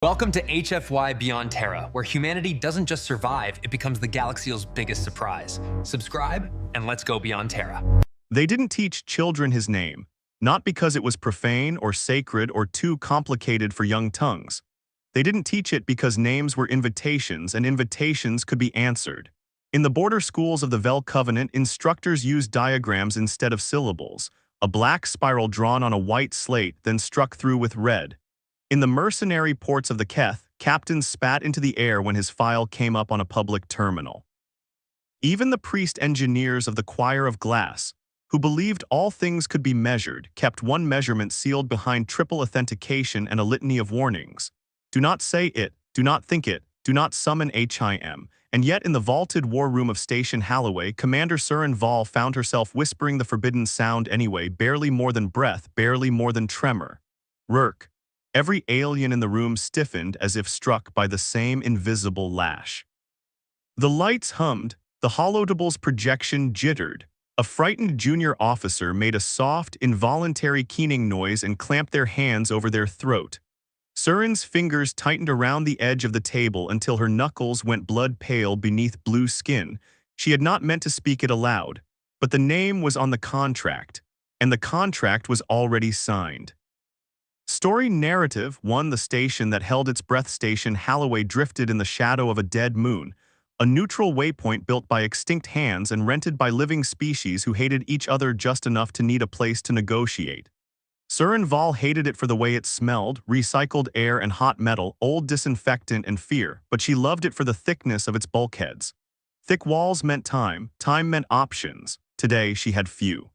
Welcome to HFY Beyond Terra, where humanity doesn't just survive, it becomes the galaxy's biggest surprise. Subscribe, and let's go beyond Terra. They didn't teach children his name, not because it was profane or sacred or too complicated for young tongues. They didn't teach it because names were invitations and invitations could be answered. In the border schools of the Vel Covenant, instructors used diagrams instead of syllables, a black spiral drawn on a white slate then struck through with red. In the mercenary ports of the Keth, captains spat into the air when his file came up on a public terminal. Even the priest-engineers of the Choir of Glass, who believed all things could be measured, kept one measurement sealed behind triple authentication and a litany of warnings. Do not say it, do not think it, do not summon HIM. And yet in the vaulted war room of Station Halloway, Commander Surin Val found herself whispering the forbidden sound anyway, barely more than breath, barely more than tremor. Rurk. Every alien in the room stiffened as if struck by the same invisible lash. The lights hummed, the holotable's projection jittered. A frightened junior officer made a soft, involuntary keening noise and clamped their hands over their throat. Surin's fingers tightened around the edge of the table until her knuckles went blood-pale beneath blue skin. She had not meant to speak it aloud, but the name was on the contract, and the contract was already signed. Story Narrative 1. The station that held its breath, Station Halloway, drifted in the shadow of a dead moon, a neutral waypoint built by extinct hands and rented by living species who hated each other just enough to need a place to negotiate. Surin Val hated it for the way it smelled, recycled air and hot metal, old disinfectant and fear, but she loved it for the thickness of its bulkheads. Thick walls meant time meant options. Today she had few.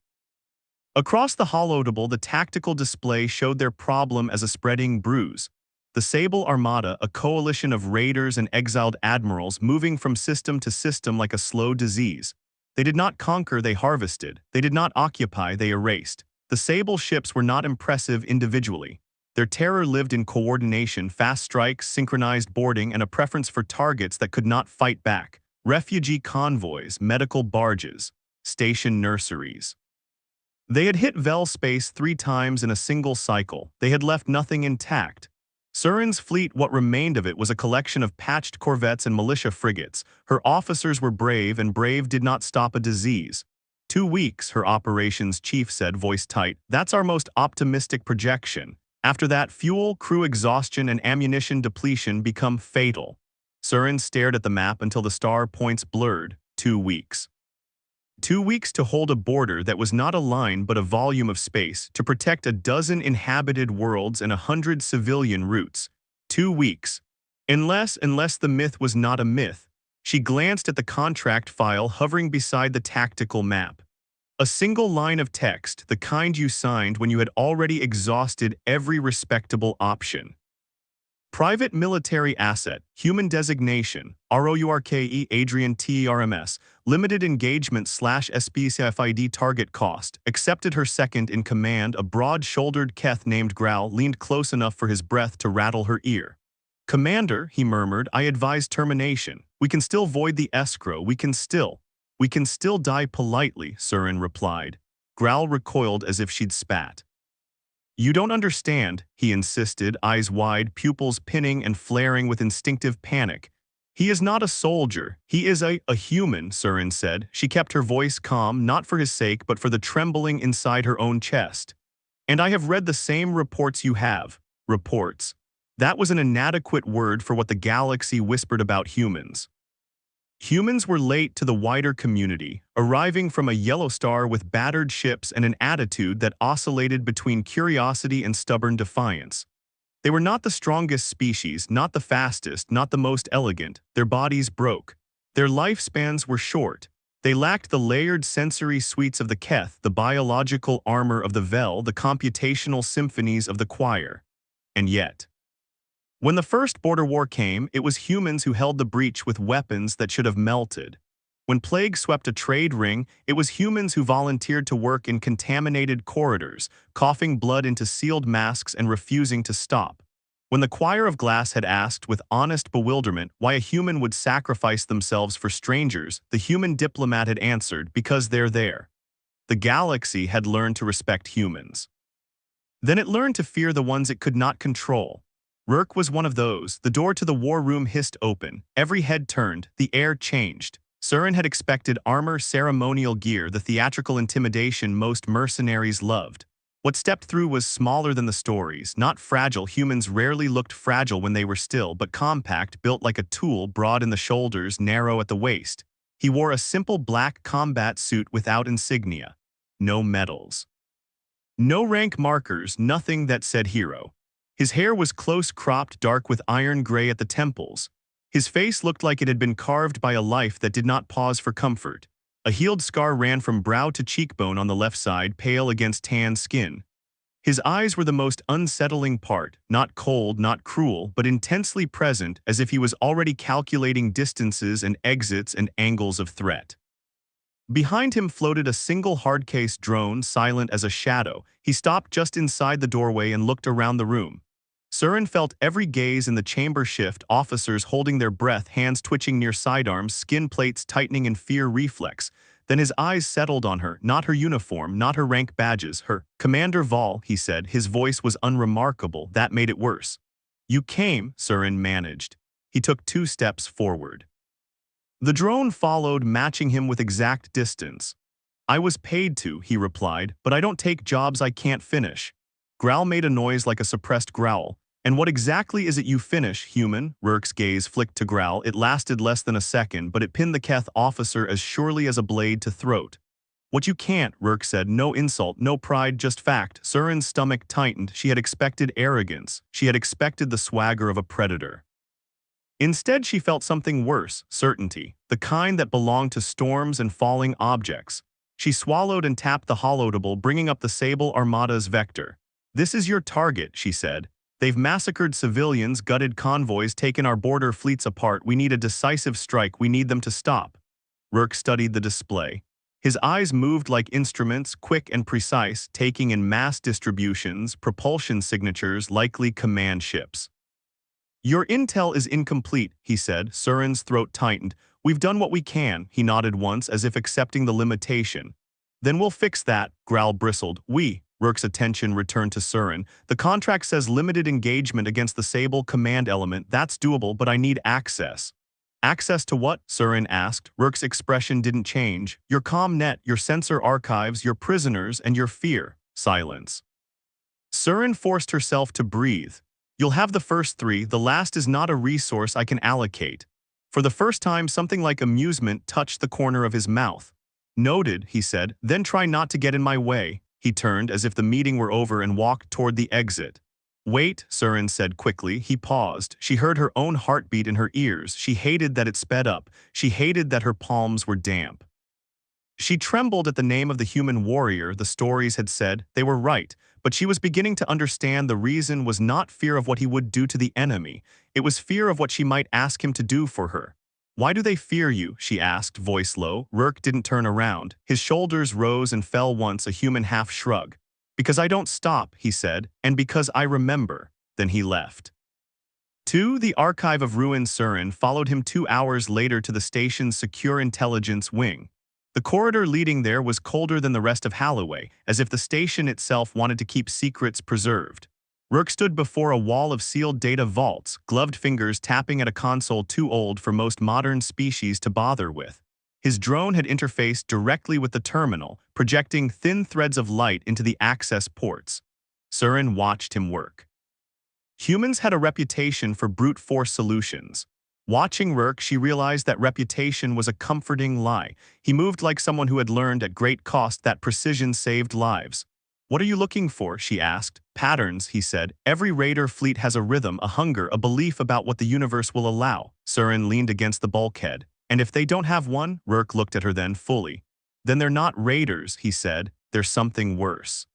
Across the holotable, the tactical display showed their problem as a spreading bruise. The Sable Armada, a coalition of raiders and exiled admirals moving from system to system like a slow disease. They did not conquer, they harvested. They did not occupy, they erased. The Sable ships were not impressive individually. Their terror lived in coordination, fast strikes, synchronized boarding, and a preference for targets that could not fight back. Refugee convoys, medical barges, station nurseries. They had hit Vel space 3 times in a single cycle. They had left nothing intact. Surin's fleet, what remained of it, was a collection of patched corvettes and militia frigates. Her officers were brave, and brave did not stop a disease. 2 weeks, her operations chief said, voice tight. That's our most optimistic projection. After that, fuel, crew exhaustion, and ammunition depletion become fatal. Surin stared at the map until the star points blurred. 2 weeks. 2 weeks to hold a border that was not a line but a volume of space, to protect a dozen inhabited worlds and 100 civilian routes. 2 weeks. Unless the myth was not a myth. She glanced at the contract file hovering beside the tactical map. A single line of text, the kind you signed when you had already exhausted every respectable option. Private military asset, human designation, ROURKE Adrian TRMS, limited engagement /SPCFID target cost, accepted her second in command. A broad-shouldered Keth named Growl leaned close enough for his breath to rattle her ear. Commander, he murmured, I advise termination. We can still void the escrow, we can still die politely, Surin replied. Growl recoiled as if she'd spat. You don't understand, he insisted, eyes wide, pupils pinning and flaring with instinctive panic. He is not a soldier, he is a human, Surin said. She kept her voice calm, not for his sake, but for the trembling inside her own chest. And I have read the same reports you have. Reports. That was an inadequate word for what the galaxy whispered about humans. Humans were late to the wider community, arriving from a yellow star with battered ships and an attitude that oscillated between curiosity and stubborn defiance. They were not the strongest species, not the fastest, not the most elegant. Their bodies broke. Their lifespans were short. They lacked the layered sensory suites of the Keth, the biological armor of the Vel, the computational symphonies of the Choir. And yet, when the first border war came, it was humans who held the breach with weapons that should have melted. When plague swept a trade ring, it was humans who volunteered to work in contaminated corridors, coughing blood into sealed masks and refusing to stop. When the Choir of Glass had asked with honest bewilderment why a human would sacrifice themselves for strangers, the human diplomat had answered, because they're there. The galaxy had learned to respect humans. Then it learned to fear the ones it could not control. Rourke was one of those. The door to the war room hissed open. Every head turned. The air changed. Surin had expected armor, ceremonial gear, the theatrical intimidation most mercenaries loved. What stepped through was smaller than the stories, not fragile. Humans rarely looked fragile when they were still, but compact, built like a tool, broad in the shoulders, narrow at the waist. He wore a simple black combat suit without insignia. No medals. No rank markers, nothing that said hero. His hair was close-cropped, dark with iron gray at the temples. His face looked like it had been carved by a life that did not pause for comfort. A healed scar ran from brow to cheekbone on the left side, pale against tan skin. His eyes were the most unsettling part, not cold, not cruel, but intensely present, as if he was already calculating distances and exits and angles of threat. Behind him floated a single hard-case drone, silent as a shadow. He stopped just inside the doorway and looked around the room. Surin felt every gaze in the chamber shift, officers holding their breath, hands twitching near sidearms, skin plates tightening in fear reflex. Then his eyes settled on her, not her uniform, not her rank badges, her. "Commander Vol," he said. His voice was unremarkable. That made it worse. "You came," Surin managed. He took 2 steps forward. The drone followed, matching him with exact distance. "I was paid to," he replied, "but I don't take jobs I can't finish." Growl made a noise like a suppressed growl. "And what exactly is it you finish, human?" Rourke's gaze flicked to Growl. It lasted less than a second, but it pinned the Keth officer as surely as a blade to throat. "What you can't," Rourke said. "No insult, no pride, just fact." Surin's stomach tightened. She had expected arrogance. She had expected the swagger of a predator. Instead, she felt something worse, certainty, the kind that belonged to storms and falling objects. She swallowed and tapped the holotable, bringing up the Sable Armada's vector. "This is your target," she said. "They've massacred civilians, gutted convoys, taken our border fleets apart. We need a decisive strike. We need them to stop." Rourke studied the display. His eyes moved like instruments, quick and precise, taking in mass distributions, propulsion signatures, likely command ships. "Your intel is incomplete," he said. Surin's throat tightened. "We've done what we can," he nodded once, as if accepting the limitation. "Then we'll fix that," Growl bristled. "We." Rourke's attention returned to Surin. "The contract says limited engagement against the Sable command element. That's doable, but I need access." "Access to what?" Surin asked. Rourke's expression didn't change. "Your comm net, your sensor archives, your prisoners, and your fear." Silence. Surin forced herself to breathe. "You'll have the first 3, the last is not a resource I can allocate." For the first time, something like amusement touched the corner of his mouth. "Noted," he said, "then try not to get in my way." He turned as if the meeting were over and walked toward the exit. "Wait," Surin said quickly. He paused. She heard her own heartbeat in her ears. She hated that it sped up. She hated that her palms were damp. She trembled at the name of the human warrior. The stories had said they were right, but she was beginning to understand the reason was not fear of what he would do to the enemy. It was fear of what she might ask him to do for her. "Why do they fear you?" she asked, voice low. Rourke didn't turn around. His shoulders rose and fell once, a human half shrug. "Because I don't stop," he said, "and because I remember." Then he left. 2. The Archive of Ruin. Surin followed him 2 hours later to the station's secure intelligence wing. The corridor leading there was colder than the rest of Halloway, as if the station itself wanted to keep secrets preserved. Rourke stood before a wall of sealed data vaults, gloved fingers tapping at a console too old for most modern species to bother with. His drone had interfaced directly with the terminal, projecting thin threads of light into the access ports. Surin watched him work. Humans had a reputation for brute force solutions. Watching Rourke, she realized that reputation was a comforting lie. He moved like someone who had learned at great cost that precision saved lives. "What are you looking for?" she asked. "Patterns," he said. "Every raider fleet has a rhythm, a hunger, a belief about what the universe will allow." Surin leaned against the bulkhead. "And if they don't have one?" Rourke looked at her then fully. "Then they're not raiders," he said. "They're something worse."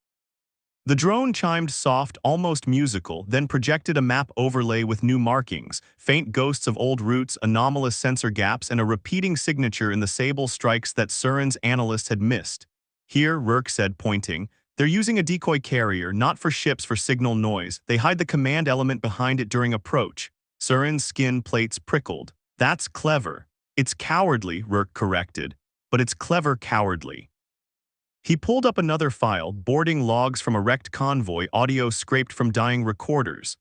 The drone chimed soft, almost musical, then projected a map overlay with new markings, faint ghosts of old routes, anomalous sensor gaps, and a repeating signature in the Sable strikes that Surin's analysts had missed. "Here," Rourke said, pointing, "they're using a decoy carrier, not for ships, for signal noise. They hide the command element behind it during approach." Surin's skin plates prickled. "That's clever." "It's cowardly," Rourke corrected. "But it's clever cowardly." He pulled up another file, boarding logs from a wrecked convoy, audio scraped from dying recorders.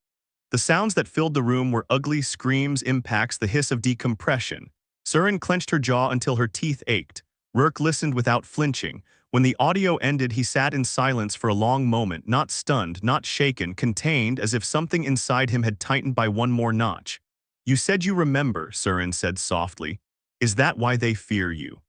The sounds that filled the room were ugly screams, impacts, the hiss of decompression. Surin clenched her jaw until her teeth ached. Rourke listened without flinching. When the audio ended, he sat in silence for a long moment, not stunned, not shaken, contained, as if something inside him had tightened by one more notch. "You said you remember," Surin said softly. "Is that why they fear you?"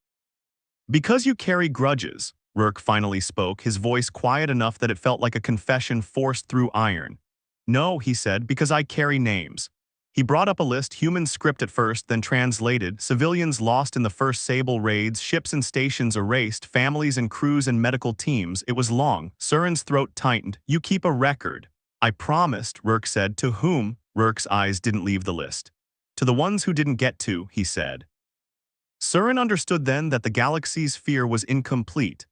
"Because you carry grudges," Rourke finally spoke, his voice quiet enough that it felt like a confession forced through iron. "No," he said, "because I carry names." He brought up a list, human script at first, then translated, civilians lost in the first Sable raids, ships and stations erased, families and crews and medical teams. It was long. Surin's throat tightened. "You keep a record." "I promised," Rourke said. "To whom?" Rourke's eyes didn't leave the list. "To the ones who didn't get to," he said. Surin understood then that the galaxy's fear was incomplete.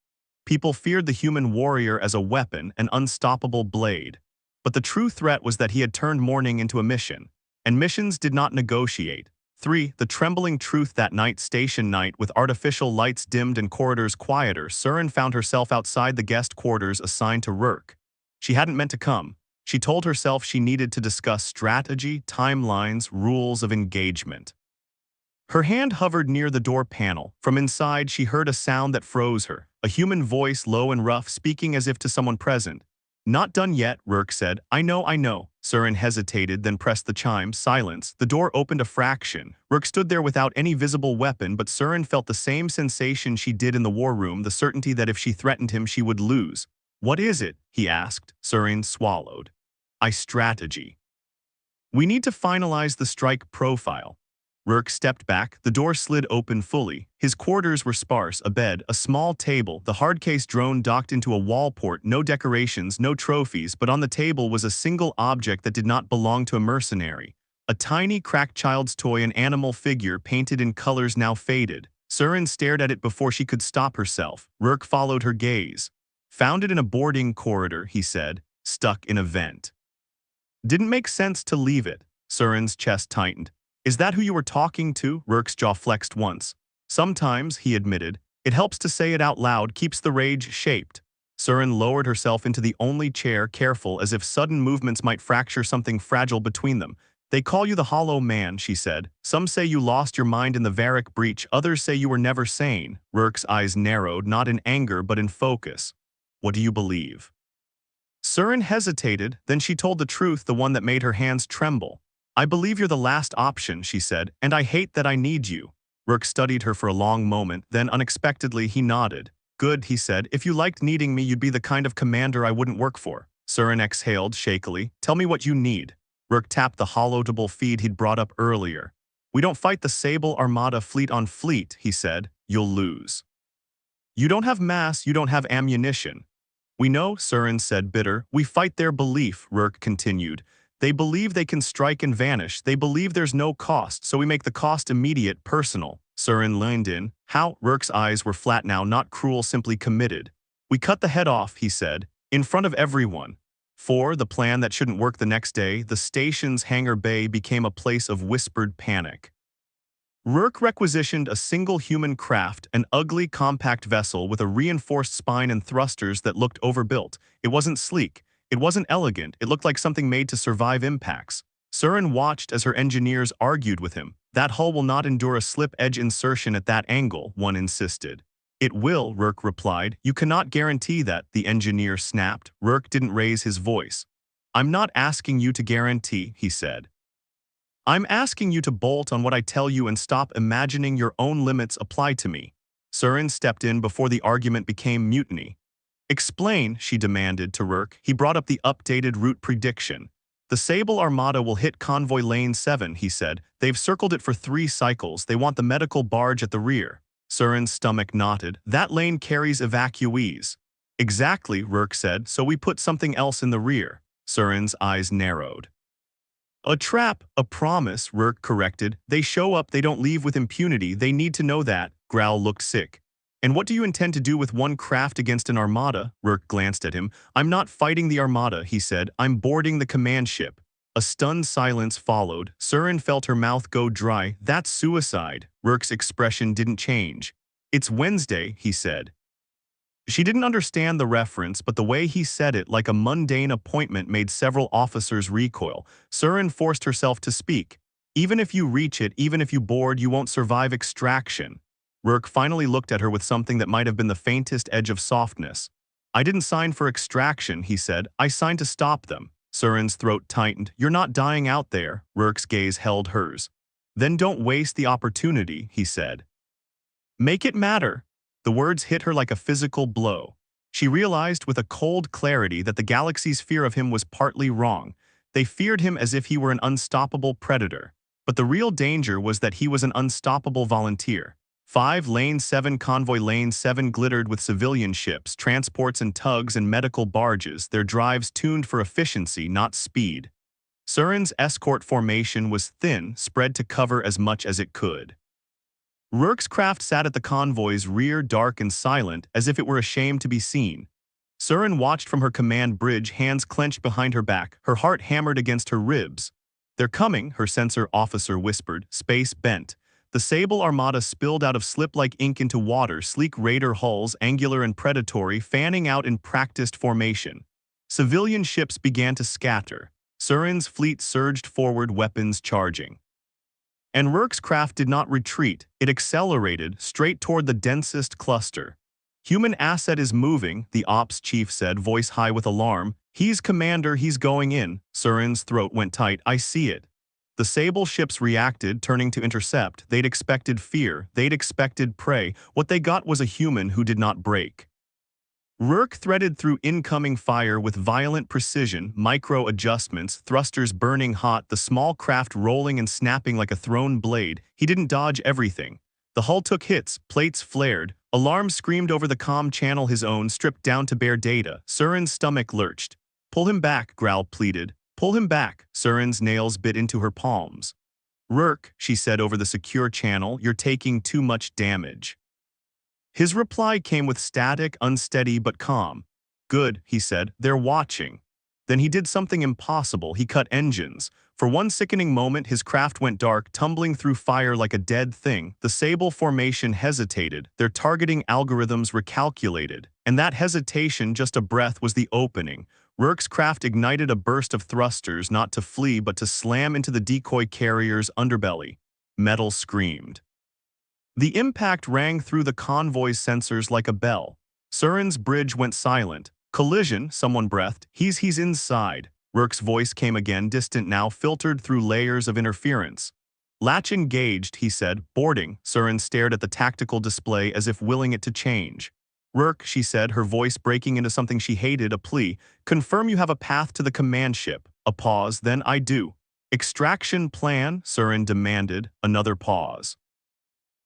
People feared the human warrior as a weapon, an unstoppable blade. But the true threat was that he had turned mourning into a mission. And missions did not negotiate. 3. The trembling truth that night, station night, with artificial lights dimmed and corridors quieter, Surin found herself outside the guest quarters assigned to Rourke. She hadn't meant to come. She told herself she needed to discuss strategy, timelines, rules of engagement. Her hand hovered near the door panel. From inside, she heard a sound that froze her, a human voice, low and rough, speaking as if to someone present. "Not done yet," Rourke said. I know. Surin hesitated, then pressed the chime. Silence. The door opened a fraction. Rourke stood there without any visible weapon, but Surin felt the same sensation she did in the war room, the certainty that if she threatened him, she would lose. "What is it?" he asked. Surin swallowed. Strategy. "We need to finalize the strike profile." Rourke stepped back. The door slid open fully. His quarters were sparse, a bed, a small table, the hardcase drone docked into a wall port, no decorations, no trophies, but on the table was a single object that did not belong to a mercenary. A tiny, cracked child's toy, an animal figure painted in colors now faded. Surin stared at it before she could stop herself. Rourke followed her gaze. "Found it in a boarding corridor," he said. "Stuck in a vent." "Didn't make sense to leave it." Surin's chest tightened. "Is that who you were talking to?" Rourke's jaw flexed once. "Sometimes," he admitted. "It helps to say it out loud, keeps the rage shaped." Surin lowered herself into the only chair, careful, as if sudden movements might fracture something fragile between them. "They call you the Hollow Man," she said. "Some say you lost your mind in the Varric breach, others say you were never sane." Rourke's eyes narrowed, not in anger but in focus. "What do you believe?" Surin hesitated, then she told the truth, the one that made her hands tremble. "I believe you're the last option," she said, "and I hate that I need you." Rourke studied her for a long moment, then unexpectedly he nodded. "Good," he said. "If you liked needing me, you'd be the kind of commander I wouldn't work for." Surin exhaled shakily. "Tell me what you need." Rourke tapped the hollow-double feed he'd brought up earlier. "We don't fight the Sable Armada fleet on fleet," he said. "You'll lose. You don't have mass, you don't have ammunition." "We know," Surin said, bitter. "We fight their belief," Rourke continued. "They believe they can strike and vanish. They believe there's no cost, so we make the cost immediate, personal." Surin leaned in. "How?" Rourke's eyes were flat now, not cruel, simply committed. "We cut the head off," he said, "in front of everyone." 4. The plan that shouldn't work the next day. The station's hangar bay became a place of whispered panic. Rourke requisitioned a single human craft, an ugly, compact vessel with a reinforced spine and thrusters that looked overbuilt. It wasn't sleek. It wasn't elegant. It looked like something made to survive impacts. Surin watched as her engineers argued with him. "That hull will not endure a slip-edge insertion at that angle," one insisted. "It will," Rourke replied. "You cannot guarantee that," the engineer snapped. Rourke didn't raise his voice. "I'm not asking you to guarantee," he said. "I'm asking you to bolt on what I tell you and stop imagining your own limits apply to me." Surin stepped in before the argument became mutiny. "Explain," she demanded to Rourke. He brought up the updated route prediction. "The Sable Armada will hit Convoy Lane 7, he said. "They've circled it for 3 cycles. They want the medical barge at the rear." Surin's stomach knotted. "That lane carries evacuees." "Exactly," Rourke said, "so we put something else in the rear." Surin's eyes narrowed. "A trap, a promise," Rourke corrected. "They show up, they don't leave with impunity. They need to know that." Growl looked sick. "And what do you intend to do with one craft against an armada?" Rourke glanced at him. "I'm not fighting the armada," he said. "I'm boarding the command ship." A stunned silence followed. Surin felt her mouth go dry. "That's suicide." Rourke's expression didn't change. "It's Wednesday," he said. She didn't understand the reference, but the way he said it like a mundane appointment made several officers recoil. Surin forced herself to speak. Even if you reach it, even if you board, you won't survive extraction. Rourke finally looked at her with something that might have been the faintest edge of softness. I didn't sign for extraction, he said. I signed to stop them. Surin's throat tightened. You're not dying out there. Rourke's gaze held hers. Then don't waste the opportunity, he said. Make it matter. The words hit her like a physical blow. She realized with a cold clarity that the galaxy's fear of him was partly wrong. They feared him as if he were an unstoppable predator. But the real danger was that he was an unstoppable volunteer. 5 Lane 7 Convoy Lane 7 glittered with civilian ships, transports and tugs and medical barges, their drives tuned for efficiency, not speed. Surin's escort formation was thin, spread to cover as much as it could. Rourke's craft sat at the convoy's rear, dark and silent, as if it were ashamed to be seen. Surin watched from her command bridge, hands clenched behind her back, her heart hammered against her ribs. They're coming, her sensor officer whispered, space bent. The Sable Armada spilled out of slip-like ink into water, sleek raider hulls, angular and predatory, fanning out in practiced formation. Civilian ships began to scatter. Surin's fleet surged forward, weapons charging. And Rourke's craft did not retreat, it accelerated, straight toward the densest cluster. Human asset is moving, the ops chief said, voice high with alarm. He's commander, he's going in. Surin's throat went tight. I see it. The Sable ships reacted, turning to intercept. They'd expected fear, they'd expected prey. What they got was a human who did not break. Rourke threaded through incoming fire with violent precision, micro-adjustments, thrusters burning hot, the small craft rolling and snapping like a thrown blade. He didn't dodge everything. The hull took hits, plates flared, alarms screamed over the comm channel, his own, stripped down to bare data. Surin's stomach lurched. Pull him back, Growl pleaded. Pull him back. Surin's nails bit into her palms. Rourke, she said over the secure channel, you're taking too much damage. His reply came with static, unsteady but calm. Good, he said, they're watching. Then he did something impossible. He cut engines. For one sickening moment, his craft went dark, tumbling through fire like a dead thing. The Sable formation hesitated, their targeting algorithms recalculated. And that hesitation, just a breath, was the opening. Rourke's craft ignited a burst of thrusters, not to flee but to slam into the decoy carrier's underbelly. Metal screamed. The impact rang through the convoy's sensors like a bell. Surin's bridge went silent. Collision, someone breathed. He's inside. Rourke's voice came again, distant now, filtered through layers of interference. Latch engaged, he said. Boarding. Surin stared at the tactical display as if willing it to change. Rourke, she said, her voice breaking into something she hated, a plea. Confirm you have a path to the command ship. A pause, then I do. Extraction plan, Surin demanded. Another pause.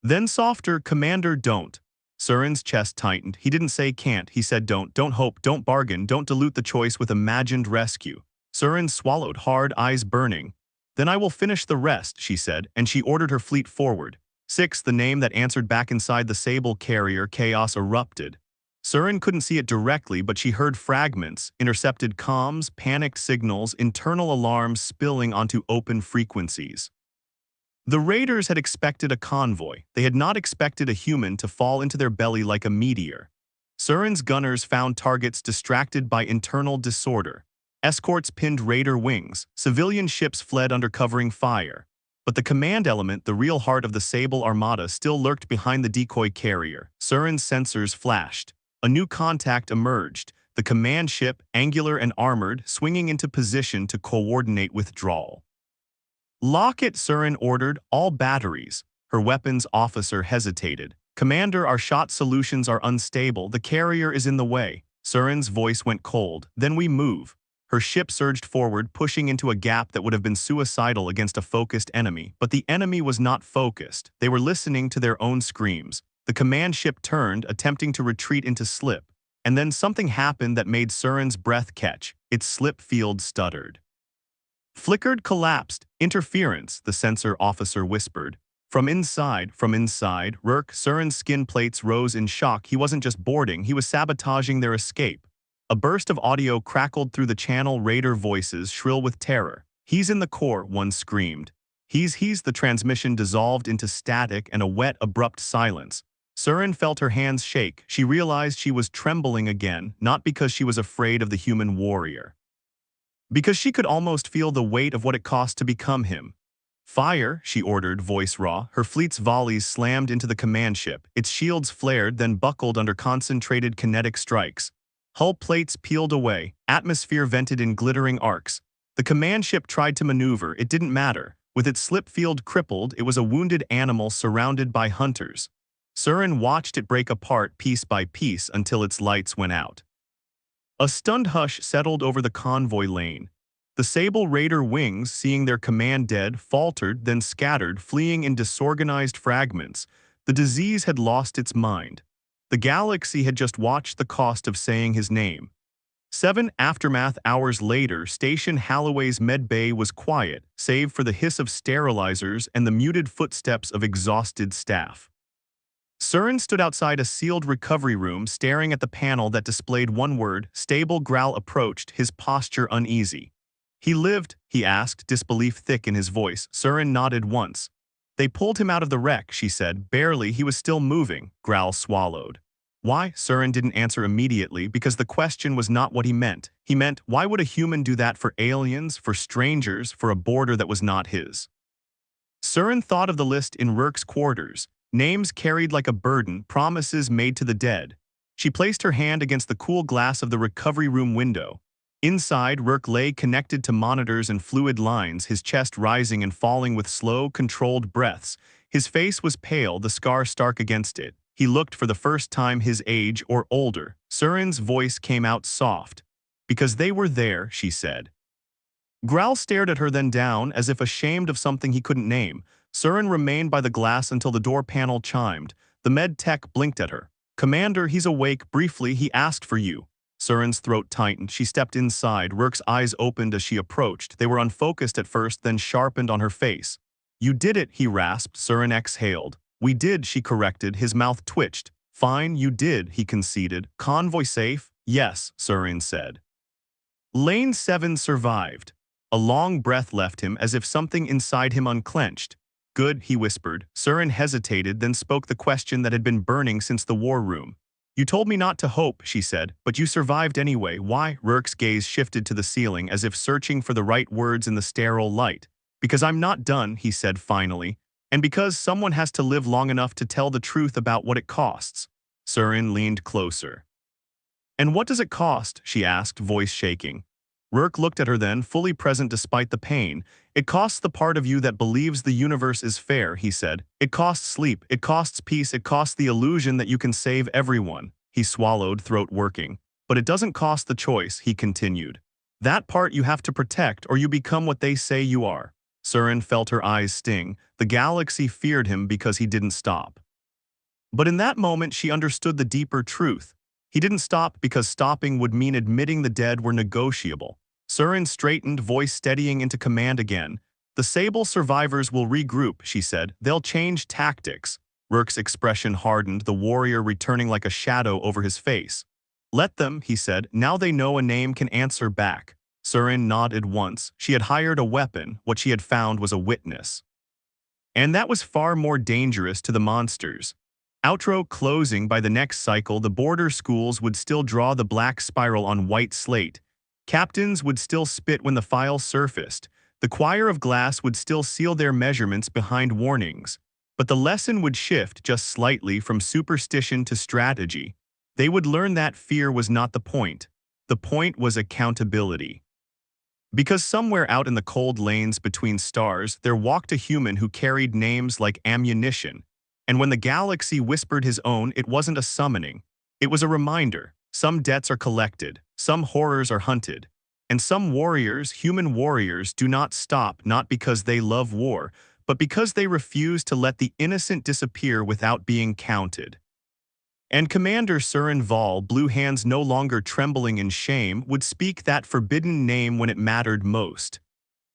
Then softer, Commander, don't. Surin's chest tightened. He didn't say can't, he said don't hope, don't bargain, don't dilute the choice with imagined rescue. Surin swallowed hard, eyes burning. Then I will finish the rest, she said, and she ordered her fleet forward. 6, the name that answered back inside the Sable carrier, chaos erupted. Surin couldn't see it directly, but she heard fragments, intercepted comms, panicked signals, internal alarms spilling onto open frequencies. The raiders had expected a convoy. They had not expected a human to fall into their belly like a meteor. Surin's gunners found targets distracted by internal disorder. Escorts pinned raider wings. Civilian ships fled under covering fire. But the command element, the real heart of the Sable Armada, still lurked behind the decoy carrier. Surin's sensors flashed. A new contact emerged. The command ship, angular and armored, swinging into position to coordinate withdrawal. Lock it, Surin ordered, all batteries. Her weapons officer hesitated. Commander, our shot solutions are unstable. The carrier is in the way. Surin's voice went cold. Then we move. Her ship surged forward, pushing into a gap that would have been suicidal against a focused enemy. But the enemy was not focused. They were listening to their own screams. The command ship turned, attempting to retreat into slip. And then something happened that made Surin's breath catch. Its slip field stuttered. Flickered, collapsed. Interference, the sensor officer whispered. From inside, Rourke, Surin's skin plates rose in shock. He wasn't just boarding, he was sabotaging their escape. A burst of audio crackled through the channel, raider voices shrill with terror. He's in the core, one screamed. He's the transmission dissolved into static and a wet, abrupt silence. Surin felt her hands shake. She realized she was trembling again, not because she was afraid of the human warrior, because she could almost feel the weight of what it cost to become him. Fire, she ordered, voice raw. Her fleet's volleys slammed into the command ship. Its shields flared, then buckled under concentrated kinetic strikes. Hull plates peeled away. Atmosphere vented in glittering arcs. The command ship tried to maneuver. It didn't matter. With its slip field crippled, it was a wounded animal surrounded by hunters. Surin watched it break apart piece by piece until its lights went out. A stunned hush settled over the convoy lane. The Sable Raider wings, seeing their command dead, faltered, then scattered, fleeing in disorganized fragments. The disease had lost its mind. The galaxy had just watched the cost of saying his name. 7 aftermath hours later, Station Halloway's medbay was quiet, save for the hiss of sterilizers and the muted footsteps of exhausted staff. Surin stood outside a sealed recovery room, staring at the panel that displayed one word. Stable. Growl approached, his posture uneasy. "He lived?" he asked, disbelief thick in his voice. Surin nodded once. "They pulled him out of the wreck," she said. "Barely, he was still moving." Growl swallowed. "Why?" Surin didn't answer immediately, because the question was not what he meant. He meant, why would a human do that for aliens, for strangers, for a border that was not his? Surin thought of the list in Rourke's quarters. Names carried like a burden, promises made to the dead. She placed her hand against the cool glass of the recovery room window. Inside, Rourke lay connected to monitors and fluid lines, his chest rising and falling with slow, controlled breaths. His face was pale, the scar stark against it. He looked for the first time his age or older. Surin's voice came out soft. "Because they were there," she said. Growl stared at her, then down, as if ashamed of something he couldn't name. Surin remained by the glass until the door panel chimed. The med tech blinked at her. "Commander, he's awake. Briefly, he asked for you." Surin's throat tightened. She stepped inside. Rourke's eyes opened as she approached. They were unfocused at first, then sharpened on her face. "You did it," he rasped. Surin exhaled. "We did," she corrected. His mouth twitched. "Fine, you did," he conceded. "Convoy safe?" "Yes," Surin said. Lane 7 survived. A long breath left him, as if something inside him unclenched. "Good," he whispered. Surin hesitated, then spoke the question that had been burning since the war room. "You told me not to hope," she said, "but you survived anyway. Why?" Rourke's gaze shifted to the ceiling, as if searching for the right words in the sterile light. "Because I'm not done," he said finally, "and because someone has to live long enough to tell the truth about what it costs." Surin leaned closer. "And what does it cost?" she asked, voice shaking. Rourke looked at her then, fully present despite the pain. "It costs the part of you that believes the universe is fair," he said. "It costs sleep, it costs peace, it costs the illusion that you can save everyone." He swallowed, throat working. "But it doesn't cost the choice," he continued. "That part you have to protect, or you become what they say you are." Surin felt her eyes sting. The galaxy feared him because he didn't stop. But in that moment she understood the deeper truth. He didn't stop because stopping would mean admitting the dead were negotiable. Surin straightened, voice steadying into command again. "The Sable survivors will regroup," she said. "They'll change tactics." Rourke's expression hardened, the warrior returning like a shadow over his face. "Let them," he said. "Now they know a name can answer back." Surin nodded once. She had hired a weapon. What she had found was a witness. And that was far more dangerous to the monsters. Outro closing. By the next cycle, the border schools would still draw the black spiral on white slate. Captains would still spit when the file surfaced. The choir of glass would still seal their measurements behind warnings. But the lesson would shift just slightly from superstition to strategy. They would learn that fear was not the point. The point was accountability. Because somewhere out in the cold lanes between stars, there walked a human who carried names like ammunition. And when the galaxy whispered his own, it wasn't a summoning. It was a reminder. Some debts are collected, some horrors are hunted, and some warriors, human warriors, do not stop, not because they love war, but because they refuse to let the innocent disappear without being counted. And Commander Surin Val, blue hands no longer trembling in shame, would speak that forbidden name when it mattered most.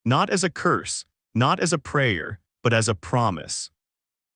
Not as a curse, not as a prayer, but as a promise.